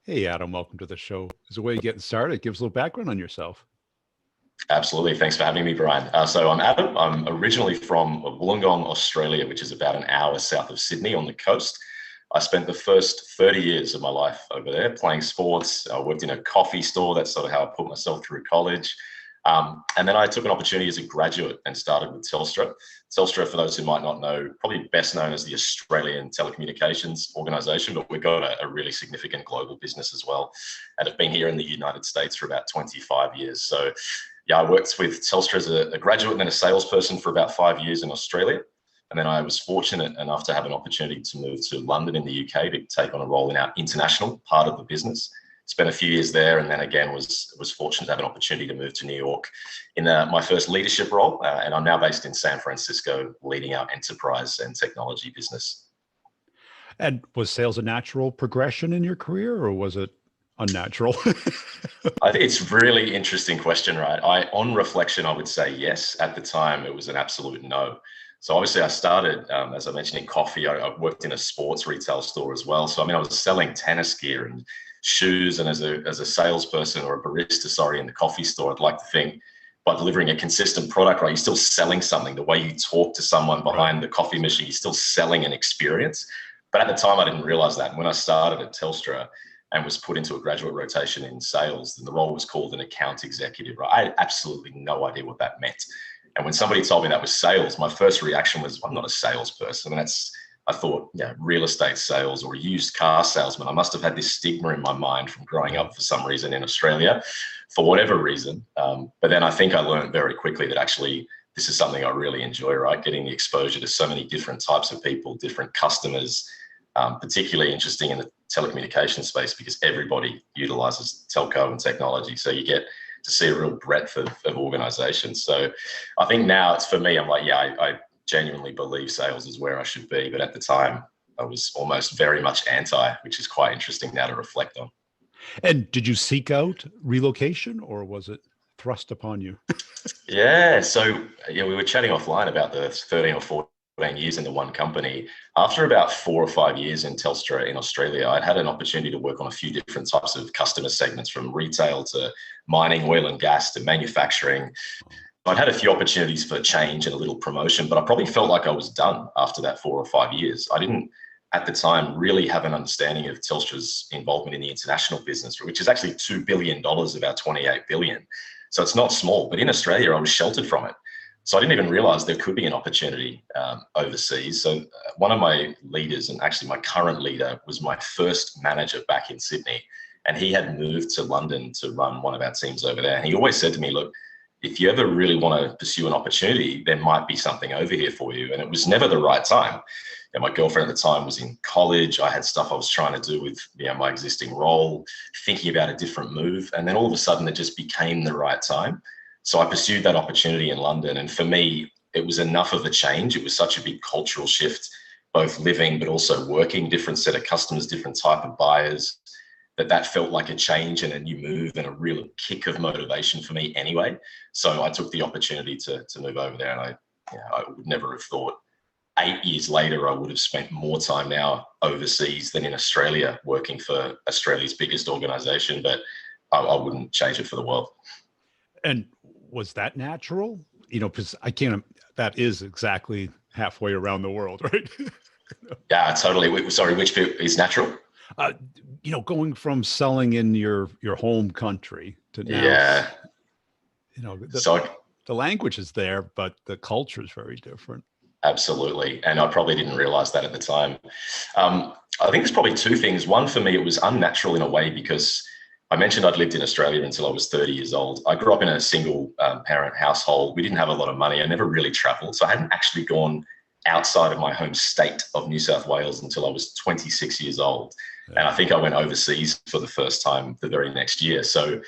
Hey, Adam, welcome to the show. As a way of getting started, give us a little background on yourself. Absolutely. Thanks for having me, Brian. So I'm Adam. I'm originally from Wollongong, Australia, which is about an hour south of Sydney on the coast. I spent the first 30 years of my life over there playing sports. I worked in a coffee store. That's sort of how I put myself through college. And then I took an opportunity as a graduate and started with Telstra. Telstra, for those who might not know, probably best known as the Australian Telecommunications Organisation, but we've got a really significant global business as well. And have been here in the United States for about 25 years. So yeah, I worked with Telstra as a graduate and then a salesperson for about 5 years in Australia. And then I was fortunate enough to have an opportunity to move to London in the UK to take on a role in our international part of the business. Spent a few years there, and then again was fortunate to have an opportunity to move to New York in my first leadership role. And I'm now based in San Francisco, leading our enterprise and technology business. And was sales a natural progression in your career, or was it unnatural? I think it's a really interesting question, right? On reflection, I would say yes. At the time, it was an absolute no. So obviously I started, as I mentioned, in coffee. I worked in a sports retail store as well. So I mean, I was selling tennis gear and shoes, and as a salesperson or a barista, sorry, in the coffee store, I'd like to think by delivering a consistent product, right, you're still selling something. The way you talk to someone behind the coffee machine, you're still selling an experience. But at the time, I didn't realize that. When I started at Telstra and was put into a graduate rotation in sales, then the role was called an account executive, right? I had absolutely no idea what that meant. And when somebody told me that was sales, my first reaction was, I'm not a salesperson. And I thought, yeah, real estate sales or a used car salesman. I must have had this stigma in my mind from growing up for some reason in Australia, for whatever reason. But then I think I learned very quickly that actually this is something I really enjoy, right? Getting the exposure to so many different types of people, different customers, particularly interesting in the telecommunications space because everybody utilizes telco and technology. So you get to see a real breadth of organizations. So I think now it's for me, I'm like, yeah, I genuinely believe sales is where I should be. But at the time, I was almost very much anti, which is quite interesting now to reflect on. And did you seek out relocation, or was it thrust upon you? Yeah. So yeah, we were chatting offline about the 13 or 14 years in the one company. After about 4 or 5 years in Telstra in Australia, I'd had an opportunity to work on a few different types of customer segments, from retail to mining, oil and gas to manufacturing. I'd had a few opportunities for change and a little promotion, but I probably felt like I was done after that 4 or 5 years. I didn't, at the time, really have an understanding of Telstra's involvement in the international business, which is actually $2 billion of our 28 billion. So it's not small, but in Australia, I was sheltered from it. So I didn't even realize there could be an opportunity overseas. So one of my leaders, and actually my current leader, was my first manager back in Sydney. And he had moved to London to run one of our teams over there. And he always said to me, look, if you ever really want to pursue an opportunity, there might be something over here for you. And it was never the right time. And my girlfriend at the time was in college. I had stuff I was trying to do with my existing role, thinking about a different move. And then all of a sudden it just became the right time. So I pursued that opportunity in London. And for me, it was enough of a change. It was such a big cultural shift, both living, but also working, different set of customers, different type of buyers, that felt like a change and a new move and a real kick of motivation for me anyway. So I took the opportunity to move over there. And I would never have thought 8 years later, I would have spent more time now overseas than in Australia working for Australia's biggest organization, but I wouldn't change it for the world. And was that natural? Because I can't, that is exactly halfway around the world, right? Yeah, totally. Sorry, which bit is natural? Uh, going from selling in your home country to now, Yeah. the, So the language is there, but the culture is very different. absolutely. And I probably didn't realize that at the time. I think there's probably two things. One, for me, it was unnatural in a way because I mentioned I'd lived in Australia until I was 30 years old. I grew up in a single parent household. We didn't have a lot of money. I never really traveled. So I hadn't actually gone outside of my home state of New South Wales until I was 26 years old. And I think I went overseas for the first time the very next year. So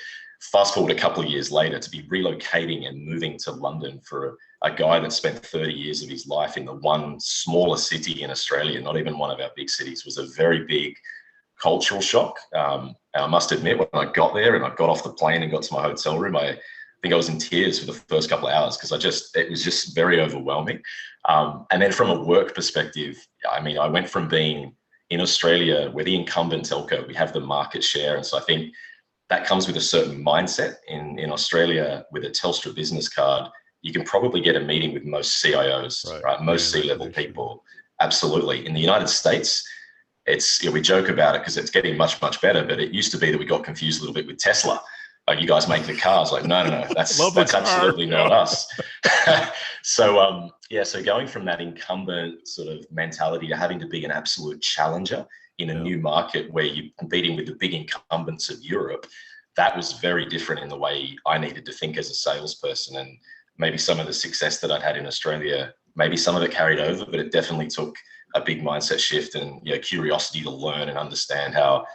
fast forward a couple of years later, to be relocating and moving to London for a guy that spent 30 years of his life in the one smaller city in Australia, not even one of our big cities, was a very big cultural shock. And I must admit, when I got there and I got off the plane and got to my hotel room, I think I was in tears for the first couple of hours because it was just very overwhelming. And then from a work perspective, I mean, I went from being in Australia, we're the incumbent telco. We have the market share. And so I think that comes with a certain mindset. In Australia, with a Telstra business card, you can probably get a meeting with most CIOs, right? Most C-level people. Absolutely. In the United States, it's, we joke about it because it's getting much, much better, but it used to be that we got confused a little bit with Tesla. Like, you guys make the cars. Like, no, that's absolutely not us. So so going from that incumbent sort of mentality to having to be an absolute challenger in a new market where you're competing with the big incumbents of Europe, that was very different in the way I needed to think as a salesperson. And maybe some of the success that I'd had in Australia, maybe some of it carried over, but it definitely took a big mindset shift and curiosity to learn and understand how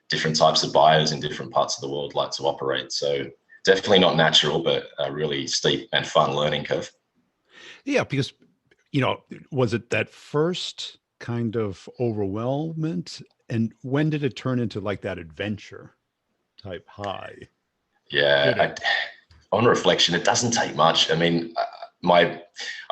different types of buyers in different parts of the world like to operate. So definitely not natural, but a really steep and fun learning curve. Yeah, because, was it that first kind of overwhelmment? And when did it turn into like that adventure type high? Yeah, on reflection, it doesn't take much. I mean, I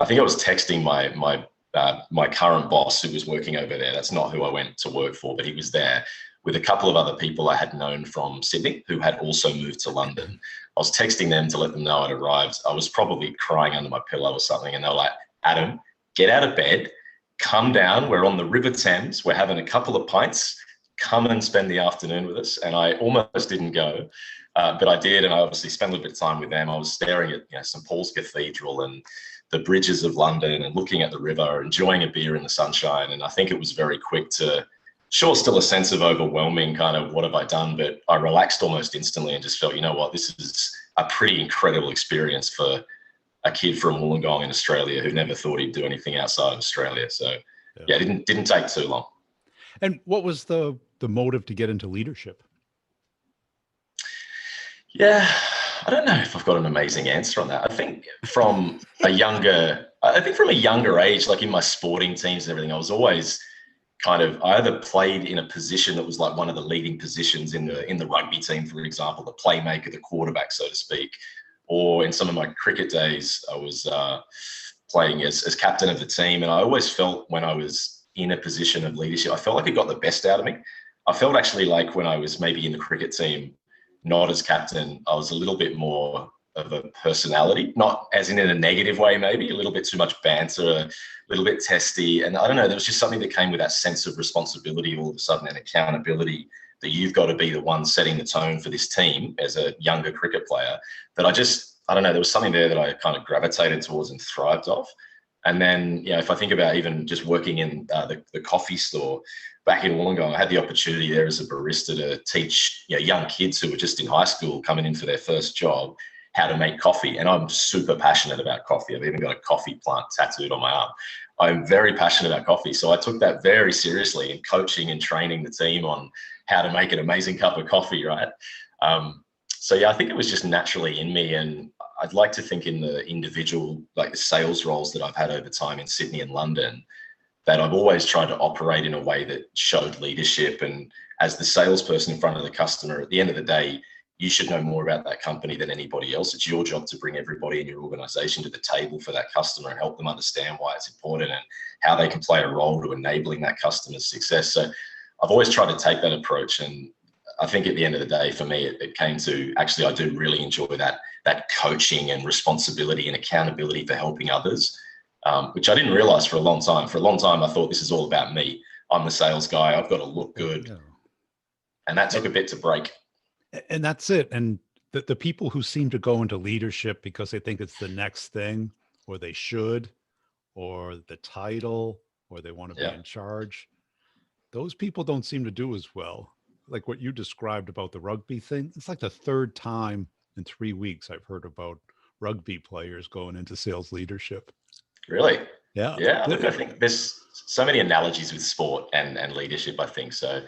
think I was texting my current boss who was working over there. That's not who I went to work for, but he was there with a couple of other people I had known from Sydney who had also moved to London. I was texting them to let them know I'd arrived. I was probably crying under my pillow or something. And they were like, Adam, get out of bed, come down. We're on the River Thames. We're having a couple of pints. Come and spend the afternoon with us. And I almost didn't go, but I did. And I obviously spent a little bit of time with them. I was staring at St. Paul's Cathedral and the bridges of London and looking at the river, enjoying a beer in the sunshine. And I think it was very quick to, still a sense of overwhelming kind of what have I done, but I relaxed almost instantly and just felt, you know what, this is a pretty incredible experience for a kid from Wollongong in Australia who never thought he'd do anything outside of Australia. So it didn't take too long. And what was the motive to get into leadership? Yeah, I don't know if I've got an amazing answer on that. I think from a younger age, like in my sporting teams and everything, I was always kind of, I either played in a position that was like one of the leading positions in the rugby team, for example, the playmaker, the quarterback, so to speak, or in some of my cricket days, I was playing as captain of the team. And I always felt when I was in a position of leadership, I felt like it got the best out of me. I felt actually like when I was maybe in the cricket team, not as captain, I was a little bit more of a personality, not as in a negative way, maybe a little bit too much banter, a little bit testy. And I don't know, there was just something that came with that sense of responsibility all of a sudden and accountability that you've got to be the one setting the tone for this team as a younger cricket player that I don't know, there was something there that I kind of gravitated towards and thrived off. And then, if I think about even just working in the coffee store back in Wollongong, I had the opportunity there as a barista to teach young kids who were just in high school coming in for their first job how to make coffee. And I'm super passionate about coffee. I've even got a coffee plant tattooed on my arm. I'm very passionate about coffee. So I took that very seriously in coaching and training the team on how to make an amazing cup of coffee, right? I think it was just naturally in me. And I'd like to think in the individual, like the sales roles that I've had over time in Sydney and London, that I've always tried to operate in a way that showed leadership. And as the salesperson in front of the customer, at the end of the day, you should know more about that company than anybody else. It's your job to bring everybody in your organization to the table for that customer and help them understand why it's important and how they can play a role to enabling that customer's success. So I've always tried to take that approach. And I think at the end of the day, for me, it came to actually, I do really enjoy that coaching and responsibility and accountability for helping others, which I didn't realize for a long time. For a long time, I thought this is all about me. I'm the sales guy. I've got to look good. Yeah. And that took a bit to break. And that's it. And the people who seem to go into leadership because they think it's the next thing, or they should, or the title, or they want to be in charge, those people don't seem to do as well. Like what you described about the rugby thing, it's like the third time in 3 weeks I've heard about rugby players going into sales leadership. Really? Yeah. Yeah. Look, I think there's so many analogies with sport and leadership, I think. So,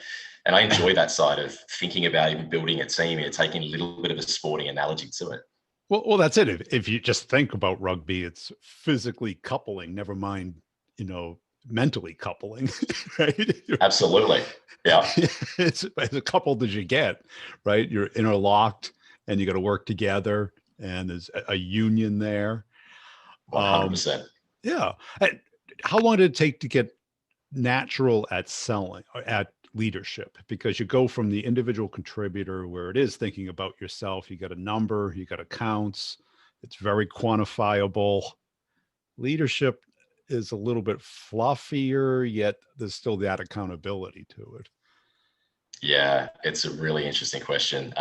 and I enjoy that side of thinking about even building a team and taking a little bit of a sporting analogy to it. Well, that's it. If you just think about rugby, it's physically coupling, never mind, mentally coupling, right? Absolutely. Yeah. It's as coupled as you get, right? You're interlocked and you got to work together and there's a union there. 100%. Yeah. And how long did it take to get natural at selling or at leadership, because you go from the individual contributor where it is thinking about yourself. You got a number, you got accounts, it's very quantifiable. Leadership is a little bit fluffier, yet there's still that accountability to it. Yeah, it's a really interesting question.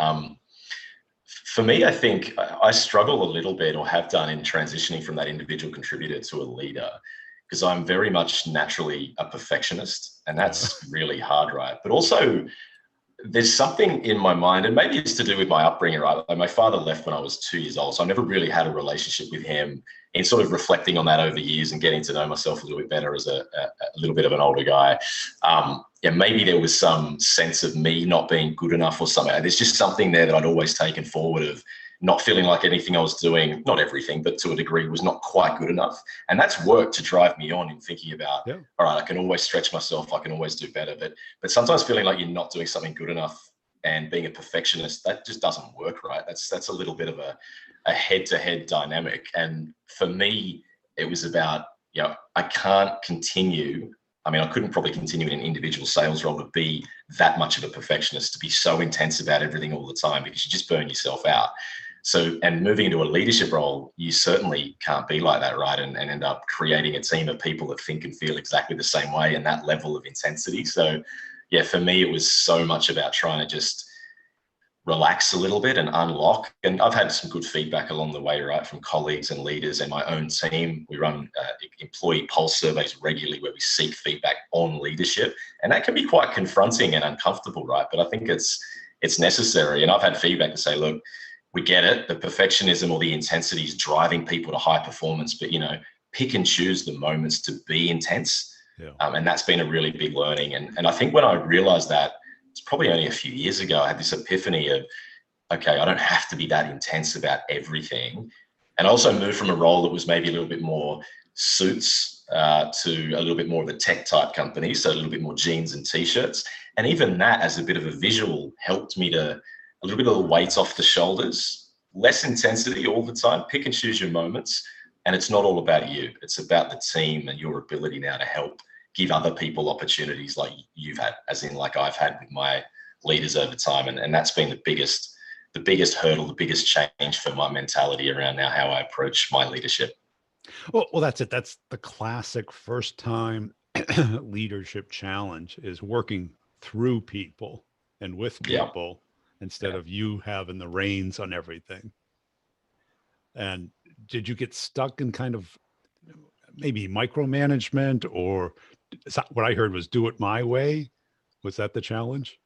For me, I think I struggle a little bit, or have done, in transitioning from that individual contributor to a leader, because I'm very much naturally a perfectionist, and that's really hard, right? But also, there's something in my mind, and maybe it's to do with my upbringing, right? Like, my father left when I was 2 years old, so I never really had a relationship with him. And sort of reflecting on that over years and getting to know myself a little bit better as a little bit of an older guy, yeah, maybe there was some sense of me not being good enough or something. There's just something there that I'd always taken forward, of not feeling like anything I was doing, not everything, but to a degree, was not quite good enough. And that's worked to drive me on in thinking about, all right, I can always stretch myself, I can always do better. But sometimes feeling like you're not doing something good enough and being a perfectionist, that just doesn't work, right? That's a little bit of a head-to-head dynamic. And for me, it was about, I can't continue. I mean, I couldn't probably continue in an individual sales role to be that much of a perfectionist, to be so intense about everything all the time, because you just burn yourself out. So, and moving into a leadership role, you certainly can't be like that, right? And end up creating a team of people that think and feel exactly the same way, and that level of intensity. So yeah, for me, it was so much about trying to just relax a little bit and unlock. And I've had some good feedback along the way, right, from colleagues and leaders and my own team. We run employee pulse surveys regularly where we seek feedback on leadership, and that can be quite confronting and uncomfortable, right? But I think it's necessary. And I've had feedback to say, look, we get it, the perfectionism or the intensity is driving people to high performance, but pick and choose the moments to be intense. Yeah. And that's been a really big learning. And I think when I realized that, it's probably only a few years ago, I had this epiphany of, okay, I don't have to be that intense about everything. And also moved from a role that was maybe a little bit more suits to a little bit more of a tech type company. So a little bit more jeans and t-shirts. And even that, as a bit of a visual, helped me to a little bit of the weight off the shoulders, less intensity all the time, pick and choose your moments. And it's not all about you. It's about the team and your ability now to help give other people opportunities like you've had, as in like I've had with my leaders over time. And that's been the biggest hurdle, the biggest change for my mentality around now how I approach my leadership. Well, that's it. That's the classic first time leadership challenge, is working through people and with people instead of you having the reins on everything. And did you get stuck in kind of maybe micromanagement, or what I heard was do it my way? Was that the challenge?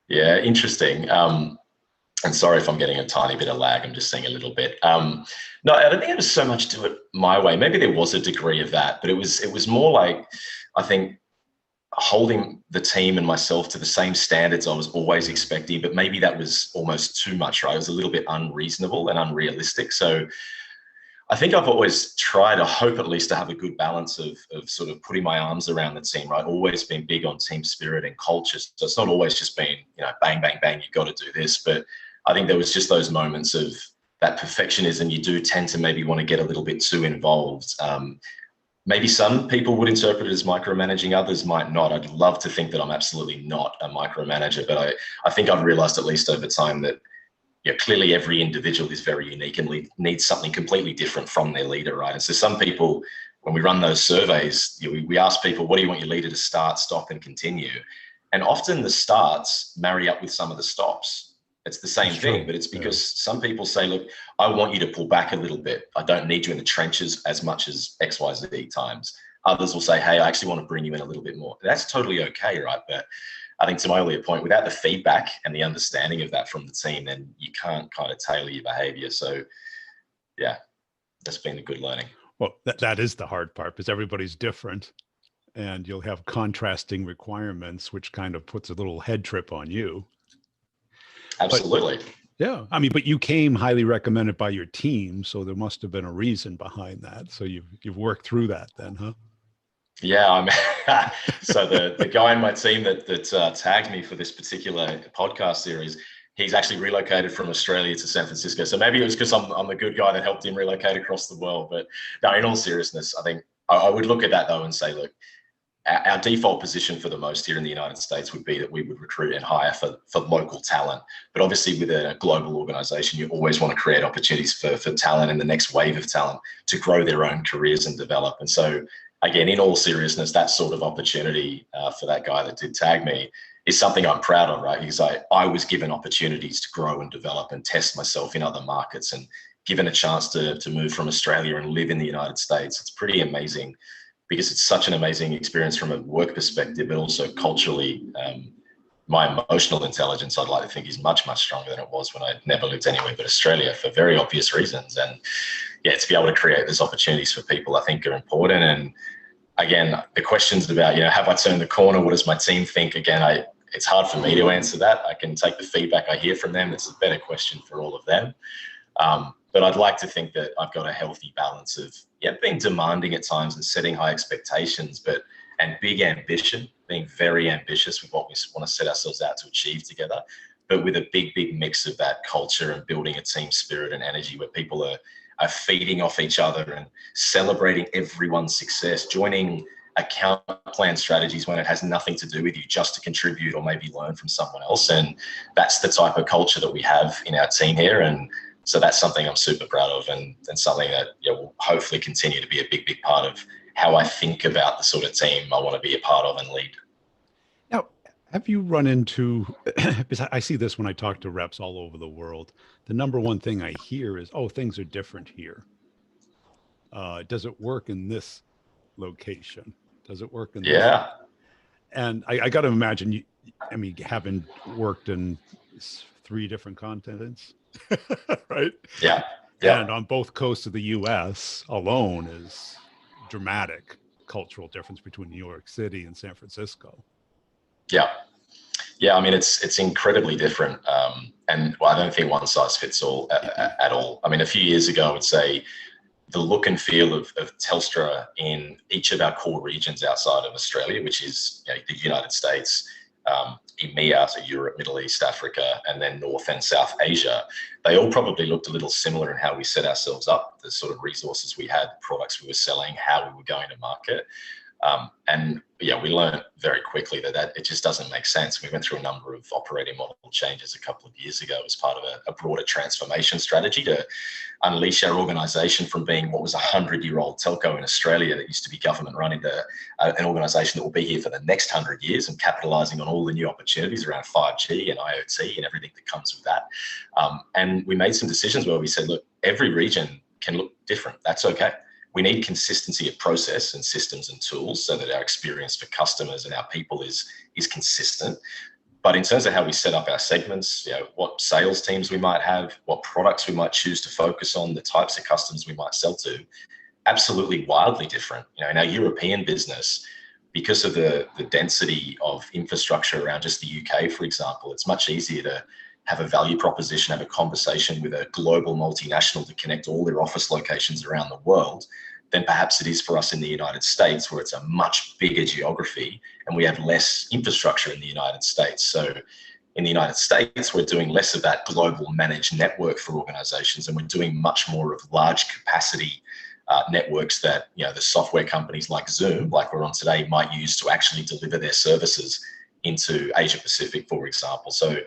Yeah, interesting. And sorry if I'm getting a tiny bit of lag, I'm just seeing a little bit. No, I don't think it was so much do it my way. Maybe there was a degree of that, but it was more like, I think, holding the team and myself to the same standards I was always expecting, but maybe that was almost too much, right? It was a little bit unreasonable and unrealistic. So I think I've always tried, I hope at least, to have a good balance of sort of putting my arms around the team, right? Always been big on team spirit and culture. So it's not always just been, bang, bang, bang, you've got to do this. But I think there was just those moments of that perfectionism. You do tend to maybe want to get a little bit too involved. Maybe some people would interpret it as micromanaging, others might not. I'd love to think that I'm absolutely not a micromanager, but I think I've realized, at least over time, that clearly every individual is very unique and needs something completely different from their leader, right? And so some people, when we run those surveys, we ask people, what do you want your leader to start, stop, and continue? And often the starts marry up with some of the stops. It's the same thing, but it's because some people say, look, I want you to pull back a little bit. I don't need you in the trenches as much as X, Y, Z times. Others will say, hey, I actually want to bring you in a little bit more. That's totally okay, right? But I think, to my earlier point, without the feedback and the understanding of that from the team, then you can't kind of tailor your behavior. So yeah, that's been a good learning. Well, that is the hard part, because everybody's different and you'll have contrasting requirements, which kind of puts a little head trip on you. Absolutely. But you came highly recommended by your team, so there must have been a reason behind that. So you've worked through that then, huh? Yeah, so the guy in my team that tagged me for this particular podcast series, He's actually relocated from Australia to San Francisco. So maybe it was because I'm the good guy that helped him relocate across the world. But no, in all seriousness, I think I would look at that though and say, look, our default position for the most here in the United States would be that we would recruit and hire for local talent. But obviously with a global organization, you always want to create opportunities for talent and the next wave of talent to grow their own careers and develop. And so again, in all seriousness, that sort of opportunity for that guy that did tag me is something I'm proud of, right? Because I was given opportunities to grow and develop and test myself in other markets and given a chance to move from Australia and live in the United States. It's pretty amazing because it's such an amazing experience from a work perspective, but also culturally. My emotional intelligence, I'd like to think, is much, much stronger than it was when I never lived anywhere but Australia for very obvious reasons. And yeah, to be able to create those opportunities for people, I think are important. And again, the questions about, have I turned the corner? What does my team think? Again, it's hard for me to answer that. I can take the feedback I hear from them. It's a better question for all of them. But I'd like to think that I've got a healthy balance of being demanding at times and setting high expectations, and big ambition, being very ambitious with what we want to set ourselves out to achieve together, but with a big, big mix of that culture and building a team spirit and energy where people are feeding off each other and celebrating everyone's success, joining account plan strategies when it has nothing to do with you, just to contribute or maybe learn from someone else. And that's the type of culture that we have in our team here. And so that's something I'm super proud of and something that will hopefully continue to be a big, big part of how I think about the sort of team I want to be a part of and lead. Now, have you run into, because I see this when I talk to reps all over the world, the number one thing I hear is, oh, things are different here. Does it work in this location? Does it work in this? Yeah. And I got to imagine, having worked in 3 different continents, right? Yeah. And on both coasts of the US alone is dramatic cultural difference between New York City and San Francisco. Yeah. It's incredibly different. And I don't think one size fits all at all. A few years ago, I would say the look and feel of Telstra in each of our core regions outside of Australia, which is the United States, EMEA, so Europe, Middle East, Africa, and then North and South Asia, they all probably looked a little similar in how we set ourselves up, the sort of resources we had, products we were selling, how we were going to market. And we learned very quickly that it just doesn't make sense. We went through a number of operating model changes a couple of years ago as part of a broader transformation strategy to unleash our organization from being what was a 100-year-old telco in Australia that used to be government run into an organization that will be here for the next 100 years and capitalizing on all the new opportunities around 5G and IoT and everything that comes with that. And we made some decisions where we said, look, every region can look different. That's okay. We need consistency of process and systems and tools so that our experience for customers and our people is consistent. But in terms of how we set up our segments, what sales teams we might have, what products we might choose to focus on, the types of customers we might sell to, absolutely wildly different. In our European business, because of the density of infrastructure around just the UK, for example, it's much easier to have a value proposition, have a conversation with a global multinational to connect all their office locations around the world than perhaps it is for us in the United States, where it's a much bigger geography and we have less infrastructure in the United States. So in the United States, we're doing less of that global managed network for organizations, and we're doing much more of large capacity networks that the software companies like Zoom, like we're on today, might use to actually deliver their services into Asia Pacific, for example. So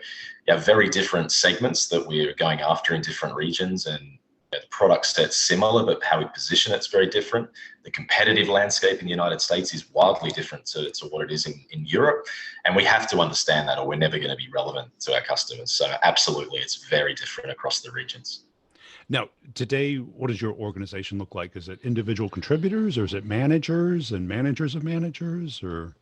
very different segments that we're going after in different regions, and the product set's similar, but how we position it's very different. The competitive landscape in the United States is wildly different to what it is in Europe, and we have to understand that or we're never going to be relevant to our customers. So absolutely, it's very different across the regions. Now, today, what does your organization look like? Is it individual contributors, or is it managers and managers of managers, or?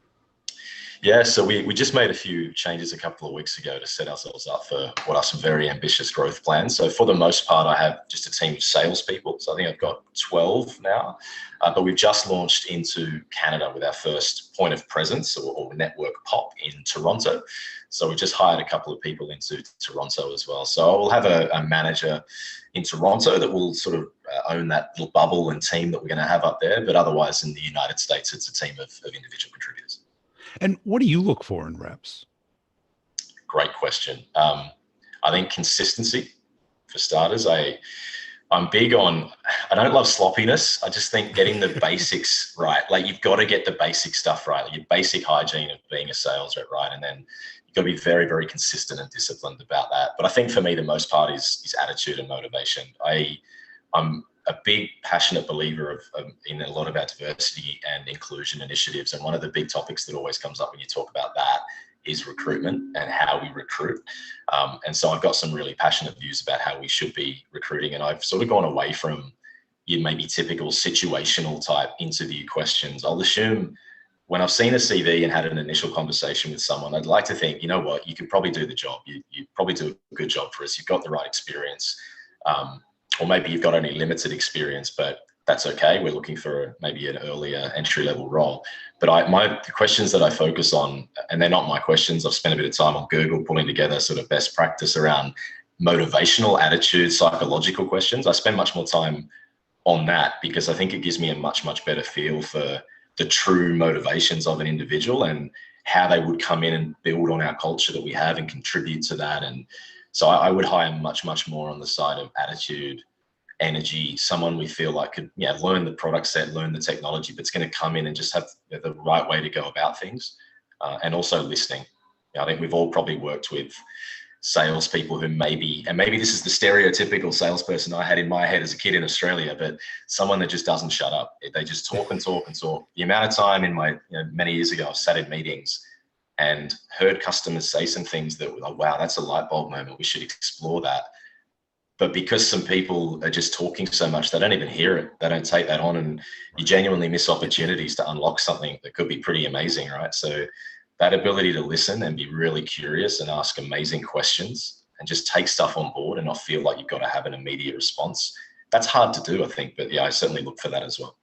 Yeah, so we just made a few changes a couple of weeks ago to set ourselves up for what are some very ambitious growth plans. So for the most part, I have just a team of salespeople. So I think I've got 12 now, but we've just launched into Canada with our first point of presence or network pop in Toronto. So we just hired a couple of people into Toronto as well. So I will have a manager in Toronto that will sort of own that little bubble and team that we're going to have up there. But otherwise in the United States, it's a team of individual contributors. And what do you look for in reps? Great question. I think consistency for starters. I'm big on, I don't love sloppiness. I just think getting the basics right. Like you've got to get the basic stuff right, like your basic hygiene of being a sales rep, right? And then you've got to be very, very consistent and disciplined about that. But I think for me, the most part is attitude and motivation. I'm a big passionate believer in a lot of our diversity and inclusion initiatives. And one of the big topics that always comes up when you talk about that is recruitment and how we recruit. And so I've got some really passionate views about how we should be recruiting. And I've sort of gone away from your maybe typical situational type interview questions. I'll assume when I've seen a CV and had an initial conversation with someone, I'd like to think, you know what, you could probably do the job. You probably do a good job for us. You've got the right experience. Or maybe you've got only limited experience, but that's okay. We're looking for maybe an earlier entry-level role. But the questions that I focus on, and they're not my questions, I've spent a bit of time on Google pulling together sort of best practice around motivational attitude, psychological questions. I spend much more time on that because I think it gives me a much, much better feel for the true motivations of an individual and how they would come in and build on our culture that we have and contribute to that. And so I would hire much, much more on the side of attitude, energy, someone we feel like could learn the product set, learn the technology, but it's going to come in and just have the right way to go about things. And also listening. I think we've all probably worked with salespeople who maybe this is the stereotypical salesperson I had in my head as a kid in Australia, but someone that just doesn't shut up. They just talk and talk and talk. The amount of time in my, many years ago, I've sat in meetings and heard customers say some things that were like, wow, that's a light bulb moment. We should explore that. But because some people are just talking so much, they don't even hear it. They don't take that on, and you genuinely miss opportunities to unlock something that could be pretty amazing, right? So that ability to listen and be really curious and ask amazing questions and just take stuff on board and not feel like you've got to have an immediate response. That's hard to do, I think. But yeah, I certainly look for that as well.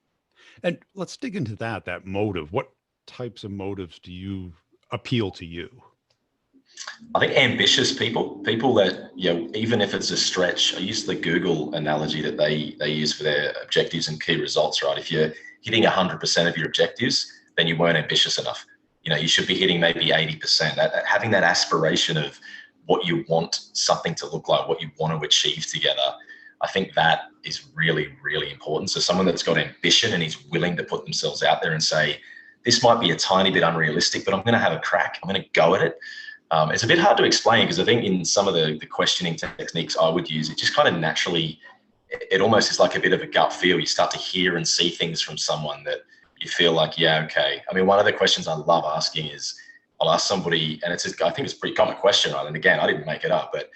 And let's dig into that motive. What types of motives do you appeal to you? I think ambitious people that, even if it's a stretch, I use the Google analogy that they use for their objectives and key results, right? If you're hitting 100% of your objectives, then you weren't ambitious enough. You should be hitting maybe 80%. Having that aspiration of what you want something to look like, what you want to achieve together, I think that is really, really important. So someone that's got ambition and is willing to put themselves out there and say, this might be a tiny bit unrealistic, but I'm going to have a crack. I'm going to go at it. It's a bit hard to explain because I think in some of the questioning techniques I would use, it just kind of naturally, it almost is like a bit of a gut feel. You start to hear and see things from someone that you feel like, yeah, okay. I mean, one of the questions I love asking is, I'll ask somebody, and I think it's a pretty common question, right? And again, I didn't make it up, but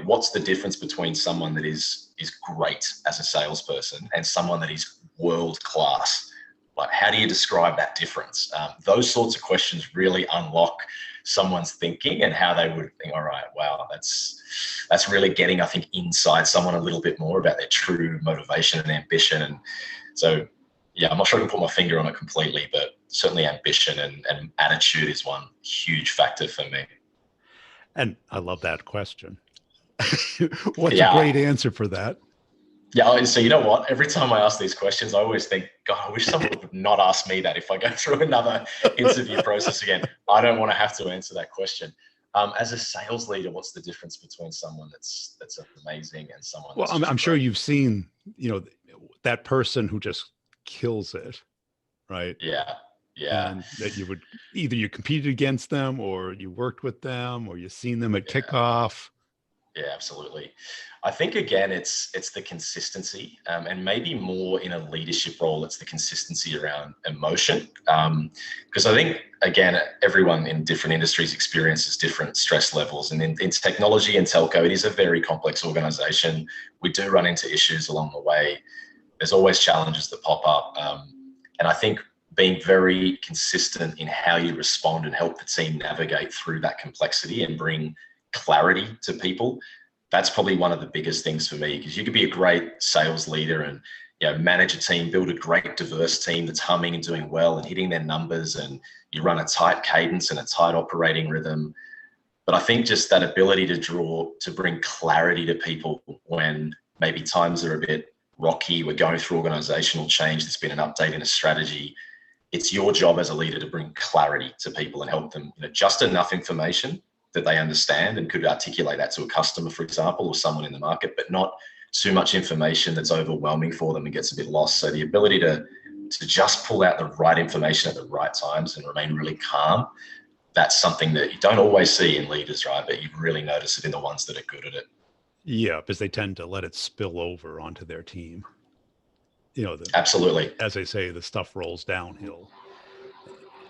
what's the difference between someone that is great as a salesperson and someone that is world class? Like, how do you describe that difference? Those sorts of questions really unlock someone's thinking and how they would think, all right, wow, that's really getting, I think, inside someone a little bit more about their true motivation and ambition. And so, yeah, I'm not sure I can put my finger on it completely, but certainly ambition and attitude is one huge factor for me. And I love that question. What's a great answer for that? Yeah, so you know what? Every time I ask these questions, I always think, God, I wish someone would not ask me that if I go through another interview process again. I don't want to have to answer that question. As a sales leader, what's the difference between someone that's amazing and someone that's I'm sure you've seen, that person who just kills it, right? Yeah. And that you competed against them, or you worked with them, or you've seen them at kickoff. Yeah, absolutely. I think, again, it's the consistency, and maybe more in a leadership role, it's the consistency around emotion. Because I think, again, everyone in different industries experiences different stress levels. And in technology and telco, it is a very complex organization. We do run into issues along the way. There's always challenges that pop up. And I think being very consistent in how you respond and help the team navigate through that complexity and bring clarity to people, that's probably one of the biggest things for me, because you could be a great sales leader and manage a team, build a great diverse team that's humming and doing well and hitting their numbers, and you run a tight cadence and a tight operating rhythm. But I think just that ability to bring clarity to people when maybe times are a bit rocky, we're going through organizational change, there's been an update in a strategy, it's your job as a leader to bring clarity to people and help them, just enough information that they understand and could articulate that to a customer, for example, or someone in the market, but not too much information that's overwhelming for them and gets a bit lost. So the ability to just pull out the right information at the right times and remain really calm, that's something that you don't always see in leaders, right? But you really notice it in the ones that are good at it. Yeah, because they tend to let it spill over onto their team. You know, Absolutely. As they say, the stuff rolls downhill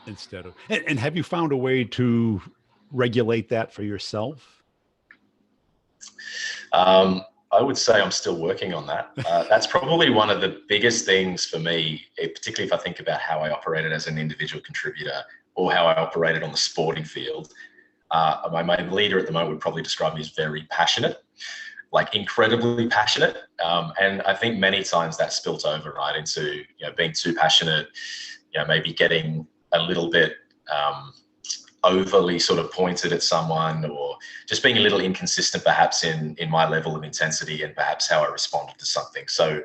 instead of. And have you found a way to regulate that for yourself? I would say I'm still working on that. That's probably one of the biggest things for me, particularly if I think about how I operated as an individual contributor or how I operated on the sporting field. My leader at the moment would probably describe me as very passionate, like incredibly passionate. And I think many times that spilt over right into, being too passionate, maybe getting a little bit overly sort of pointed at someone, or just being a little inconsistent perhaps in my level of intensity and perhaps how I responded to something. So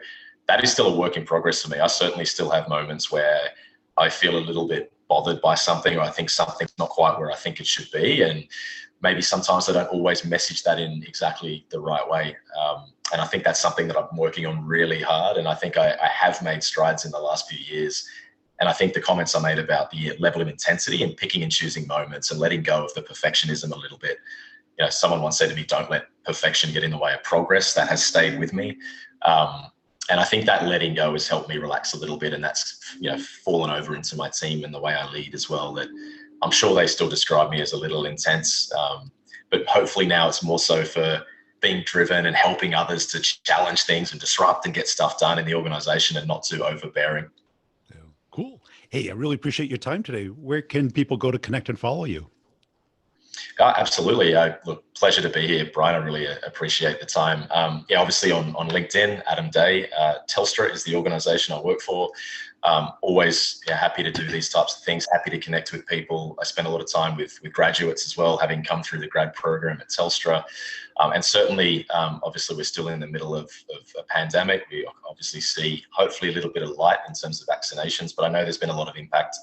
that is still a work in progress for me. I certainly still have moments where I feel a little bit bothered by something, or I think something's not quite where I think it should be. And maybe sometimes I don't always message that in exactly the right way. And I think that's something that I'm working on really hard. And I think I have made strides in the last few years. And I think the comments I made about the level of intensity and picking and choosing moments and letting go of the perfectionism a little bit. Someone once said to me, don't let perfection get in the way of progress. That has stayed with me. And I think that letting go has helped me relax a little bit. And that's, fallen over into my team and the way I lead as well, that I'm sure they still describe me as a little intense. But hopefully now it's more so for being driven and helping others to challenge things and disrupt and get stuff done in the organization, and not too overbearing. Cool. Hey, I really appreciate your time today. Where can people go to connect and follow you? Absolutely. Look, pleasure to be here, Brian. I really appreciate the time. Obviously on LinkedIn, Adam Day. Telstra is the organization I work for. Always happy to do these types of things, happy to connect with people. I spend a lot of time with graduates as well, having come through the grad program at Telstra. And certainly, obviously, we're still in the middle of a pandemic. We obviously see hopefully a little bit of light in terms of vaccinations, but I know there's been a lot of impact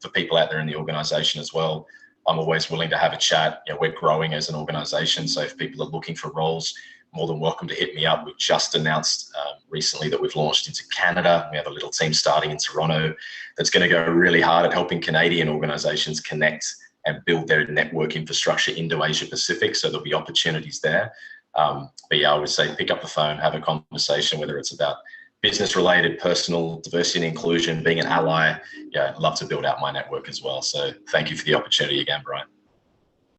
for people out there in the organization as well. I'm always willing to have a chat. We're growing as an organization, so if people are looking for roles, more than welcome to hit me up. We've just announced recently that we've launched into Canada. We have a little team starting in Toronto that's going to go really hard at helping Canadian organizations connect and build their network infrastructure into Asia Pacific. So there'll be opportunities there. But I would say pick up the phone, have a conversation, whether it's about business related, personal, diversity and inclusion, being an ally. I'd love to build out my network as well. So thank you for the opportunity again, Brian.